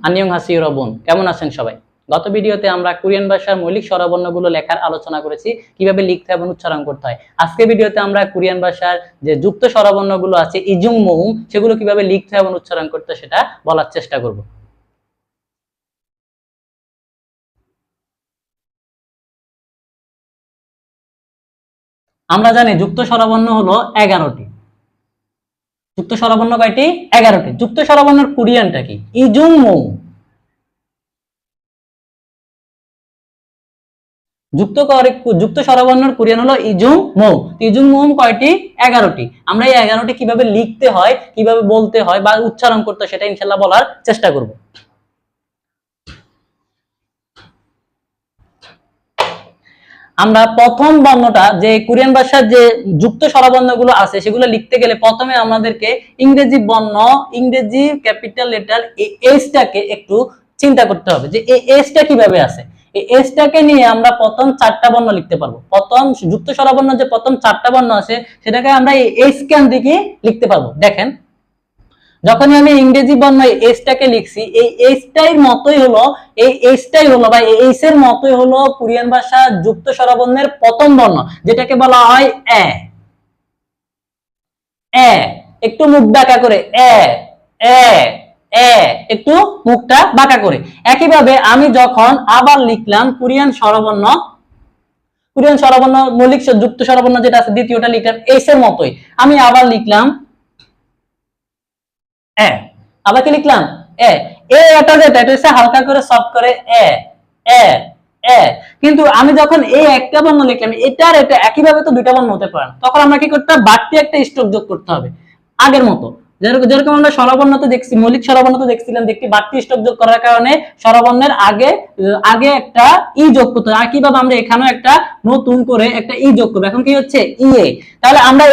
আন্নিয়ংহাসি ইরবুন, কেমন আছেন সবাই? গত ভিডিওতে আমরা কোরিয়ান ভাষার মৌলিক স্বরবর্ণগুলো লেখার আলোচনা করেছি, কিভাবে লিখতে এবং উচ্চারণ করতে হয়। আজকে ভিডিওতে আমরা কোরিয়ান ভাষার যে যুক্ত স্বরবর্ণগুলো আছে ইজুং মোহুম, সেগুলো কিভাবে লিখতে এবং উচ্চারণ করতে সেটা বলার চেষ্টা করব। আমরা জানি যুক্ত স্বরবর্ণ হলো 11টি। যুক্ত স্বরবর্ণ কয়টি? 11টি। যুক্ত স্বরবর্ণের কোরিয়ানটা কি? ইজুং মোহুম। যুক্ত স্বরবর্ণের কোরিয়ান হলো ইজুং মোহুম। ইজুং মোহুম কয়টি? 11টি। আমরা এই 11টি কিভাবে লিখতে হয়, কিভাবে বলতে হয় বা উচ্চারণ করতে হয় সেটা ইনশাআল্লাহ বলার চেষ্টা করব। আমরা প্রথম বর্ণটা যে কোরিয়ান ভাষার যে যুক্ত স্বরবর্ণগুলো আছে সেগুলো লিখতে গেলে প্রথমে আমাদেরকে ইংরেজি বর্ণ, ইংরেজি ক্যাপিটাল লেটার এই এসটাকে একটু চিন্তা করতে হবে যে এই এসটা কিভাবে আছে। এই এসটাকে নিয়ে আমরা প্রথম 4টা বর্ণ লিখতে পারবো। প্রথম যুক্ত স্বরবর্ণ যে প্রথম 4টা বর্ণ আছে সেটাকে আমরা এই এস কেন দিকে লিখতে পারবো। দেখেন, যখন আমি ইংরেজি বর্ণ এসটাকে লিখছি, এই এসটাই মতোই হলো, এই এসটাই হলো বা এস এর মতোই হলো কোরিয়ান ভাষা যুক্ত স্বরবর্ণের প্রথম বর্ণ, যেটাকে বলা হয় এ। এ একটু মুখ বাঁকা করে এ এ এ, একটু মুখটা বাঁকা করে। একইভাবে আমি যখন আবার লিখলাম কোরিয়ান স্বরবর্ণ মৌলিক যুক্ত স্বরবর্ণ যেটা আছে দ্বিতীয়টা লিখলাম এস এর মতোই, আমি আবার লিখলাম এ। আবার কি লিখলাম? এ। এটা যেটা এটা হচ্ছে হালকা করে সফট করে এ এ এ। কিন্তু আমি যখন এই একটা বর্ণ লিখলাম, এটা আর এটা একইভাবে তো দুইটা বর্ণ হতে পারে না। তখন আমরা কি করতে হবে? বাড়তি একটা স্ট্রোক যোগ করতে হবে আগের মতো। যেরকম আমরা স্বরবর্ণতে দেখছি, মৌলিক স্বরবর্ণতে দেখছিলাম যে একটি বাড়তি স্ট্রোক যোগ করার কারণে স্বরবর্ণের আগে একটা ই যোগ করতে হয়। একইভাবে আমরা এখানেও একটা নতুন করে একটা ই যোগ করব। এখন কি হচ্ছে? ইয়ে। তাহলে আমরা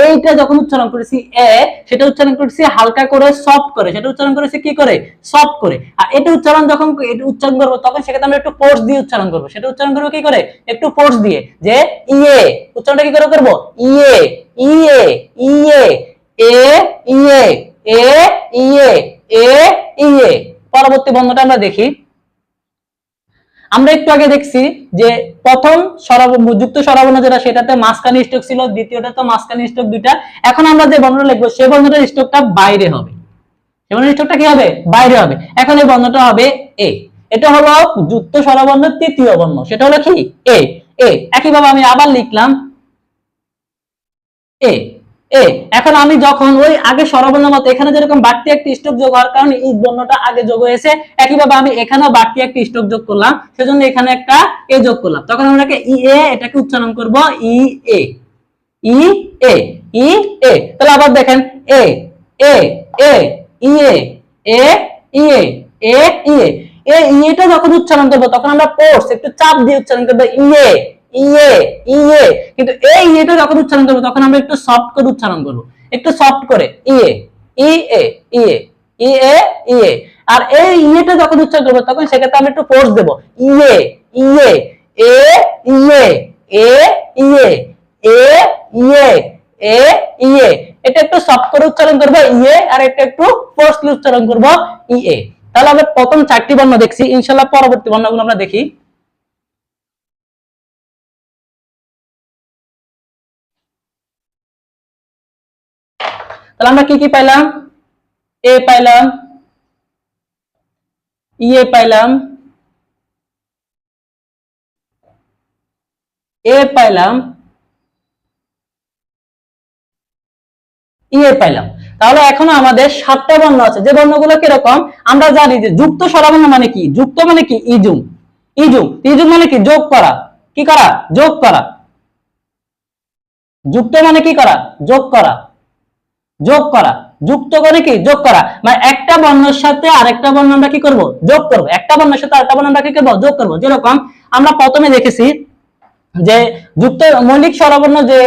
এইটা যখন উচ্চারণ করেছি এ, সেটা উচ্চারণ করেছি হালকা করে সফট করে, সেটা উচ্চারণ করেছি কি করে? সফট করে। আর এটা উচ্চারণ যখন এটা উচ্চারণ করব তখন সেক্ষেত্রে আমরা একটু ফোর্স দিয়ে উচ্চারণ করব। সেটা উচ্চারণ করব কি করে? একটু ফোর্স দিয়ে, যে ইয়ে। উচ্চারণটা কি করে করব? ইয়ে ইয়ে ইয়ে এ ইয়ে এ ইয়ে এ ইয়ে। পরবর্তী বর্ণটা আমরা দেখি। আমরা একটু আগে দেখছি যে প্রথম যুক্ত স্বরবর্ণ যেটা সেটাতে মাঝখানে স্ট্রোক ছিল, দ্বিতীয়টা তো মাঝখানে স্ট্রোক দুইটা। এখন আমরা যে বর্ণটা লিখবো সেই বর্ণটার স্ট্রোকটা বাইরে হবে। সেই বর্ণের স্ট্রোকটা কি হবে? বাইরে হবে। এখন এই বর্ণটা হবে এ। এটা হলো যুক্ত স্বরবর্ণের তৃতীয় বর্ণ, সেটা হলো কি? এ এ। একইভাবে আমি আবার লিখলাম এ এ। এখন আমি যখন ওই আগে স্বরবর্ণ মতো এখানে যেরকম বাড়তি একটি স্ট্রোক যোগ হওয়ার কারণে এই বর্ণটা আগে যোগ হয়েছে, একইভাবে আমি এখানেও বাড়তি একটি স্ট্রোক যোগ করলাম, সেজন্য এখানে একটা এ যোগ করলাম। তখন আমরা ই এ এটাকে উচ্চারণ করব ই এ ই এ ই এ। তাহলে আবার দেখেন এ এ এ ই এ এ ই এ এ ই এ। এই ইয়েটা যখন উচ্চারণ করব তখন আমরা ফোর্স একটু চাপ দিয়ে উচ্চারণ করব ইয়ে ইয়ে ইয়ে। কিন্তু এই ইয়েটা যখন উচ্চারণ করব তখন আমরা একটু সফট করে উচ্চারণ করব, একটু সফট করে ইয়ে ই এ ইয়ে ই এ ইয়ে। আর এই ইয়েটা যখন উচ্চারণ করব তখন সেক্ষেত্রে আমরা একটু ফোর্স দেব, ইয়ে ইয়ে এ ইয়ে এ ইয়ে এ ইয়ে এ ইয়ে। এটা একটু সফট করে উচ্চারণ করব ইয়ে, আর এটা একটু ফোর্সলি উচ্চারণ করব ইয়ে। তাহলে আমরা প্রথম 4টি বর্ণ দেখছি, ইনশাআল্লাহ পরবর্তী বর্ণগুলো আমরা দেখি। তাহলে আমরা কি কি পাইলাম? এ পাইলাম, ইয়ে পাইলাম, এ পাইলাম, ইয়ে পাইলাম। তাহলে এখন আমাদের 7টা বর্ণ আছে, যে বর্ণগুলো কিরকম আমরা জানি যে যুক্ত স্বরবর্ণ মানে কি? যুক্ত মানে কি? ইজুং ইজুং ইজুং মানে কি? যোগ করা। কি করা? যোগ করা। যুক্ত মানে কি করা? যোগ করা। যোগ করা। যুক্ত করে কি? যোগ করা। মানে একটা বর্ণের সাথে আরেকটা বর্ণ আমরা কি করব? যোগ করব। একটা বর্ণের সাথে আরেকটা বর্ণ আমরা কি করব? যোগ করব। যেরকম আমরা প্রথমে দেখেছি যে যুক্ত মৌলিক স্বরবর্ণ যে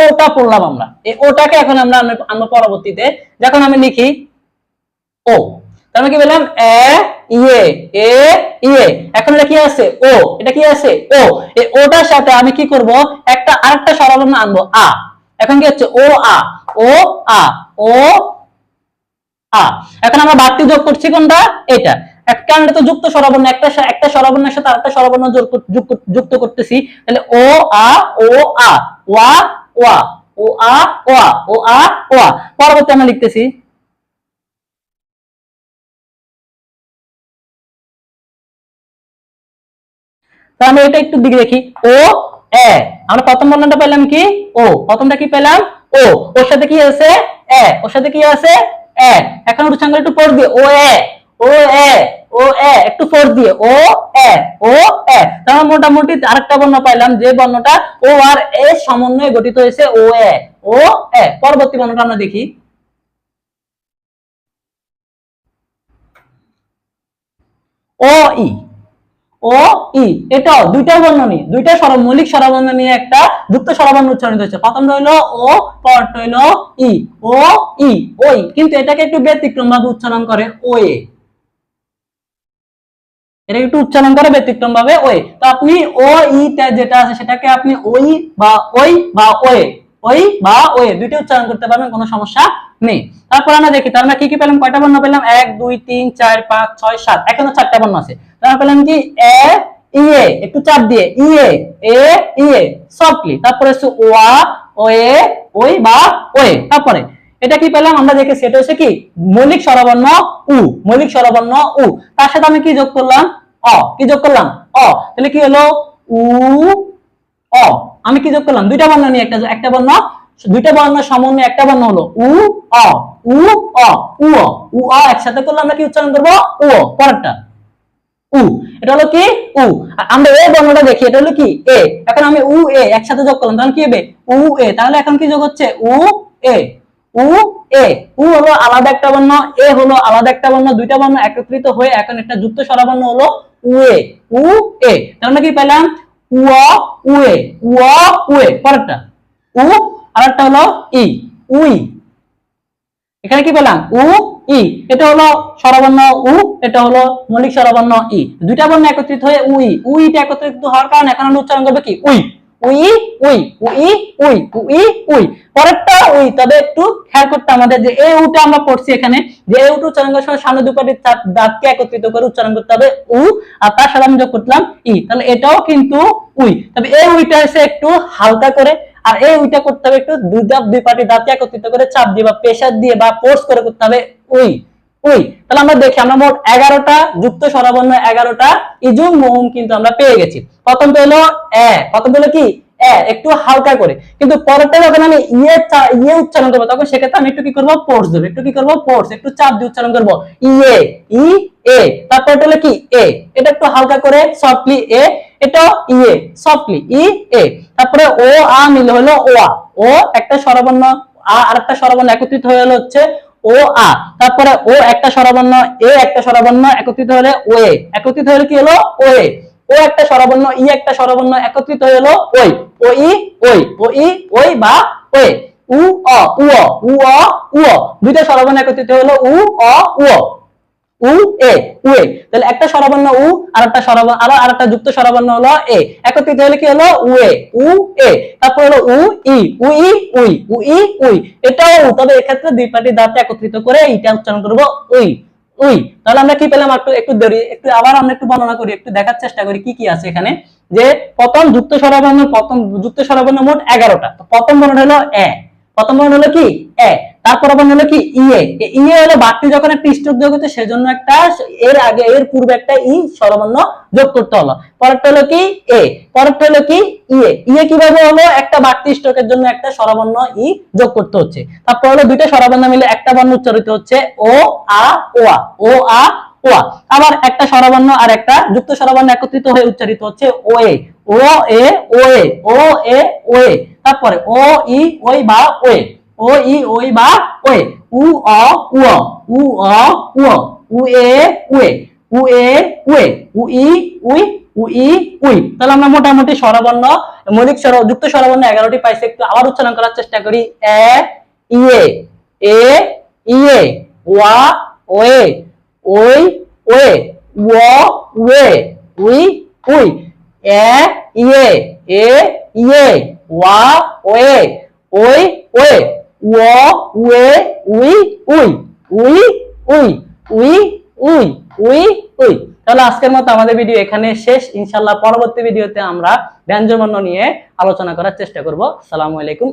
ওটা পড়লাম আমরা, এই ওটাকে এখন আমরা পরবর্তীতে যখন আমি লিখি ও, তাহলে কি বললাম? এ ইয়ে এ ইয়ে। এখন এটা কি আছে? ও। এটা কি আছে? ও। এই ওটার সাথে আমি কি করব? আরেকটা স্বরবর্ণ আনবো আ। এখন কি হচ্ছে? ও আ ও আ ও আ। এখন আমরা বাড়তি যোগ করছি কোনটা? এটা। কারণ এটা তো যুক্ত স্বরবর্ণ, একটা স্বরবর্ণের সাথে আরেকটা স্বরবর্ণ যুক্ত করতেছি, তাহলে ও আ ও আ, ওয়া ওয়া, ও আ ওয়া, ও আ ওয়া। পরবর্তী আমরা লিখতেছি তো আমরা এটা একটু দিকে দেখি, ও এ। আমরা প্রথম বর্ণটা পেলাম কি? ও। প্রথমটা কি পেলাম? ও। ওর সাথে কি আছে? এ। ওর সাথে কি আছে? এ। এখন উচ্চারণ একটু পড় দিয়ে, ও এ, ও এ, ও এ, একটু পড় দিয়ে, ও এ, ও এ। তাহলে মোটামুটি আরেকটা বর্ণ পাইলাম, যে বর্ণটা ও আর এ সমন্বয়ে গঠিত হয়েছে, ও এ, ও এ। পরবর্তী বর্ণটা আমরা দেখি, ও ই। ও ই, এটাও দুইটা বর্ণ নিয়ে, দুইটা মৌলিক স্বরবর্ণ নিয়ে একটা যুক্ত স্বরবর্ণ উচ্চারিত হচ্ছে। প্রথমটা হইলো ও, পরটা হইলো ই। ও ই, ওই। কিন্তু এটাকে একটু ব্যতিক্রম ভাবে উচ্চারণ করে ওয়ে। এটা একটু উচ্চারণ করে ব্যতিক্রম ভাবে ওয়ে। তো আপনি ও ই তে যেটা আছে সেটাকে আপনি ওই বা ওই বা ওয়ে, ওই বা ওয়ে দুইটা উচ্চারণ করতে পারবেন, কোনো সমস্যা নেই। তারপর আমরা দেখি, তার মানে কি কি পেলাম? কয়টা বর্ণ পেলাম? 1 2 3 4 5 6 7, এখনো 4টা বর্ণ আছে। তারপর পেলাম কি? এ ইয়ে, একটু চাপ দিয়ে, ইয়ে এ ইয়ে, সফটলি। তারপরে হচ্ছে ওয়া ওয়ে, ওই বা ওয়ে। তারপরে এটা কি পেলাম? আমরা দেখেছি এটা হচ্ছে কি? মৌলিক স্বরবর্ণ উ, মৌলিক স্বরবর্ণ উ। তার সাথে আমি কি যোগ করলাম? অ। কি যোগ করলাম? অ। তাহলে কি হলো? উ অ। আমি কি যোগ করলাম? দুইটা বর্ণ নিয়ে একটা বর্ণ, দুইটা বর্ণ সমন্বয়ে একটা বর্ণ হলো উ অ, উ অ, উ অ, উ অ। একসাথে করলে আমরা কি উচ্চারণ করবো? উ অ। পরেরটা উ, এটা হলো কি? উ। আমরা এ বর্ণটা দেখি, এটা হলো কি? এ। এখন আমি উ এ একসাথে যোগ করলাম, তাহলে কি হবে? উ এ। তাহলে এখন কি যোগ হচ্ছে? উ এ, উ এ। উ হলো আলাদা একটা বর্ণ, এ হলো আলাদা একটা বর্ণ, দুইটা বর্ণ একত্রিত হয়ে এখন একটা যুক্ত স্বরবর্ণ হলো উ এ, উ এ। তাহলে আমরা কি পেলাম? উ অ, উ এ, উ অ, উ এ। পরেরটা উ, আরেকটা হলো ই, উই। এখানে কি পেলাম? উ ই। এটা হলো স্বরবর্ণ উ, এটা হলো মৌলিক স্বরবর্ণ ই। দুইটা বর্ণ একত্রিত হয়ে উই, উইটা একত্রিত হওয়ার কারণে এখন আমরা উচ্চারণ করব কি? উই, উই, উই, উই, উই, উই, উই। পরেরটা উই। তবে একটু খেয়াল করতে আমাদের, যে এই উটা আমরা পড়ছি এখানে, যে এই উটা উচ্চারণ করার সময় সামনে দুই পাটি দাঁতকে একত্রিত করে উচ্চারণ করতে হবে উ, আর তার সাথে আমি যোগ করলাম ই। তাহলে এটাও কিন্তু উই। তবে এই উইটা হচ্ছে একটু হালকা করে, আর এই উইটা করতে হবে একটু দুই পাটি দাঁতকে একত্রিত করে চাপ দিয়ে বা প্রেসার দিয়ে বা ফোর্স করে করতে হবে উই, উই। তাহলে আমরা দেখি, আমরা মোট 11টা যুক্ত স্বরবর্ণ, 11টা ইজুম মহুম কিন্তু আমরা পেয়ে গেছি। প্রথমটা হলো এ, প্রথমটা হলো কি? এ, একটু হালকা করে। কিন্তু পরেরটা যখন আমি ইয়ে উচ্চারণ করবো, তখন সেক্ষেত্রে আমি একটু কি করবো? ফোর্স দেবো। একটু কি করবো? ফোর্স, একটু চাপ দিয়ে উচ্চারণ করবো ইয়ে, ই এ। তারপরটা হলো কি? এ। এটা একটু হালকা করে সফটলি এ, এটা ইয়ে সফটলি ই এ। তারপরে ও আ মিলে হলো ওয়া, ও একটা স্বরবর্ণ, আ আরেকটা স্বরবর্ণ একত্রিত হয়ে হলো হচ্ছে ও আ। তারপরে ও একটা স্বরবর্ণ, এ একটা স্বরবর্ণ একত্রিত হলে ওয়ে, একত্রিত হলে কি হলো? ওয়ে। ও একটা স্বরবর্ণ, ই একটা স্বরবর্ণ একত্রিত হয়ে হলো ওই, ও ই ওই, ও ই ওই বা ওয়ে। উ অ, উ অ, উ অ, উ অ। দুইটা স্বরবর্ণ একত্রিত হলো উ অ, উ অ, উ এ, উয়ে। তাহলে একটা স্বরবর্ণ উ, আর একটা স্বরবর্ণ, আর একটা যুক্ত স্বরবর্ণ হলো এ, একত্রিত হলে কি হলো? উয়ে, উ এ। তারপর হলো উ ই, উই উই, উই উই। এটাও উ, তবে এক্ষেত্রে দুই পাটি দাঁত একত্রিত করে এটা উচ্চারণ করব উই, উই। তাহলে আমরা কি পেলাম? একটু একটু ধরি, একটু আবার আমরা একটু বর্ণনা করি, একটু দেখার চেষ্টা করি কি কি আছে এখানে। যে প্রথম যুক্ত স্বরবর্ণ, প্রথম যুক্ত স্বরবর্ণ মোট 11টা। তো প্রথম বর্ণ হলো এ, প্রথম বর্ণ হলো কি? এ। তারপর বর্ণ হলো কি? ইয়ে। ইয়ে হলো বাড়তি যখন একটা স্ট্রোক যোগ হচ্ছে, সেজন্য একটা এর আগে, এর পূর্বে একটা ই স্বরবর্ণ যোগ করতে হলো। পরেরটা হলো কি? এ। পরেরটা হলো কি? ইয়ে। ইয়ে কিভাবে হলো? একটা বাড়তি স্ট্রোকের জন্য একটা স্বরবর্ণ ই যোগ করতে হচ্ছে। তারপর হলো দুইটা স্বরবর্ণ মিলে একটা বর্ণ উচ্চারিত হচ্ছে ও আ ওয়া, ও আ ওয়া। আবার একটা স্বরবর্ণ আর একটা যুক্ত স্বরবর্ণ একত্রিত হয়ে উচ্চারিত হচ্ছে ওয়ে, ও এ ওয়ে, ও এ ওয়ে। তারপরে ও ই ওই বা ওয়ে, ও ই ওই বা ওয়ে। উ অ উ অ, উ অ উ অ, উ এ উয়ে, উ এ উয়ে, উ ই উই, উ ই উই। তাহলে আমরা মোটামুটি স্বরবর্ণ, মৌলিক স্বর যুক্ত স্বরবর্ণ 11টি পাইছি। একটু আবার উচ্চারণ করার চেষ্টা করি। এ ইয়ে, এ ইয়ে, ওয়া ওয়ে, ওই ওয়ে, ও ওয়ে, উই উই। এ ইয়ে, এ ইয়ে, ওয়া ওয়ে, ওই ওয়ে, ও ওয়ে, উই উই। উই উই উই উই উই উই। তাহলে আজকের মতো আমাদের ভিডিও এখানে শেষ। ইনশাআল্লাহ পরবর্তী ভিডিওতে আমরা ব্যঞ্জনবর্ণ নিয়ে আলোচনা করার চেষ্টা করব। আসসালামু আলাইকুম।